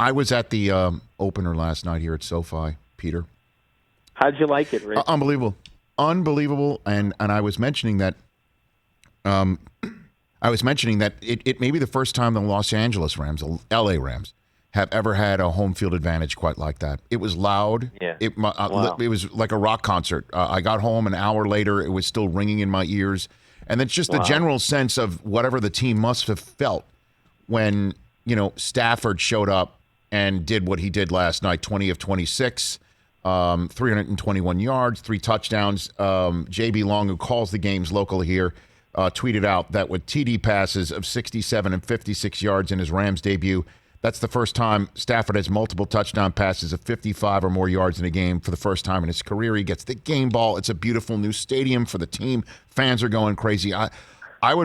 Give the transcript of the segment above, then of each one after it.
I was at the opener last night here at SoFi, Peter. How'd you like it, Rich? Unbelievable. And I was mentioning that. It may be the first time the Los Angeles Rams, the LA Rams, have ever had a home field advantage quite like that. It was loud. Yeah. It was like a rock concert. I got home an hour later. It was still ringing in my ears. And it's just the general sense of whatever the team must have felt when, Stafford showed up and did what he did last night, 20 of 26, 321 yards, 3 touchdowns. J.B. Long, who calls the games locally here, tweeted out that with TD passes of 67 and 56 yards in his Rams debut, that's the first time Stafford has multiple touchdown passes of 55 or more yards in a game for the first time in his career. He gets the game ball. It's a beautiful new stadium for the team. Fans are going crazy. I'd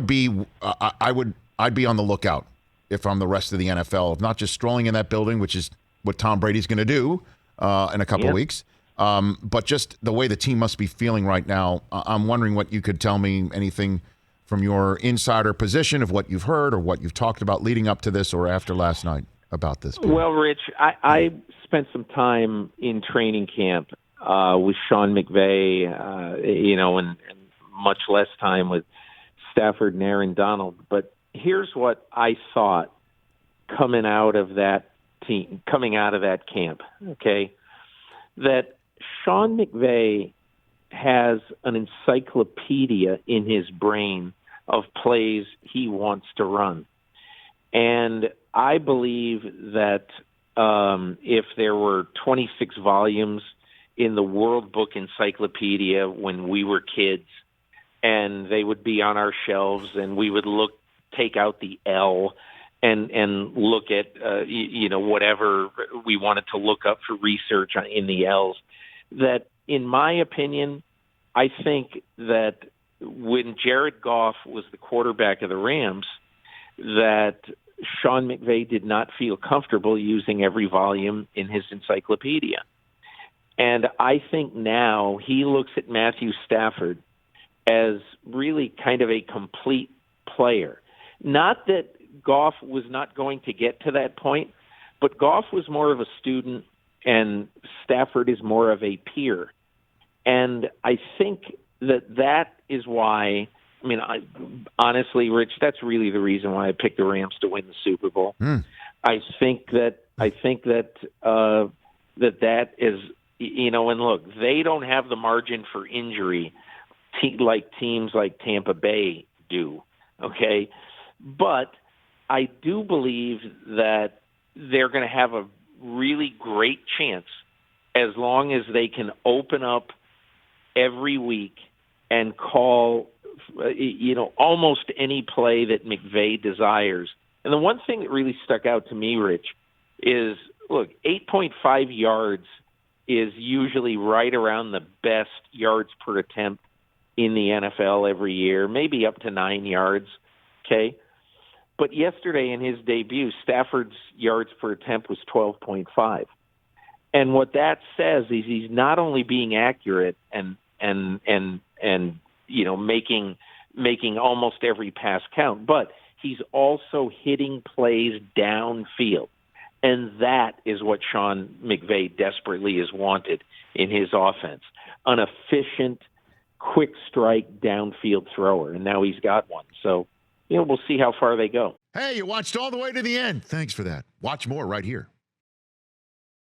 be on the lookout if I'm the rest of the NFL, of not just strolling in that building, which is what Tom Brady's going to do in a couple of weeks, but just the way the team must be feeling right now. I'm wondering what you could tell me, anything from your insider position of what you've heard or what you've talked about leading up to this or after last night about this. Peter. Well, Rich, I spent some time in training camp with Sean McVay, and much less time with Stafford and Aaron Donald. But here's what I thought coming out of that camp, okay, that Sean McVay has an encyclopedia in his brain of plays he wants to run. And I believe that if there were 26 volumes in the World Book Encyclopedia when we were kids, and they would be on our shelves, and we would take out the L and look at, whatever we wanted to look up for research in the L's, that in my opinion, I think that when Jared Goff was the quarterback of the Rams, that Sean McVay did not feel comfortable using every volume in his encyclopedia. And I think now he looks at Matthew Stafford as really kind of a complete player. Not that Goff was not going to get to that point, but Goff was more of a student and Stafford is more of a peer. And I think that is why, honestly, Rich, that's really the reason why I picked the Rams to win the Super Bowl. I think that that is, and look, they don't have the margin for injury like teams like Tampa Bay do, okay? But I do believe that they're going to have a really great chance as long as they can open up every week and call, almost any play that McVay desires. And the one thing that really stuck out to me, Rich, is, look, 8.5 yards is usually right around the best yards per attempt in the NFL every year, maybe up to 9 yards, okay? But yesterday in his debut, Stafford's yards per attempt was 12.5. And what that says is he's not only being accurate and making almost every pass count, but he's also hitting plays downfield. And that is what Sean McVay desperately has wanted in his offense. An efficient, quick strike downfield thrower. And now he's got one. So, we'll see how far they go. Hey, you watched all the way to the end. Thanks for that. Watch more right here.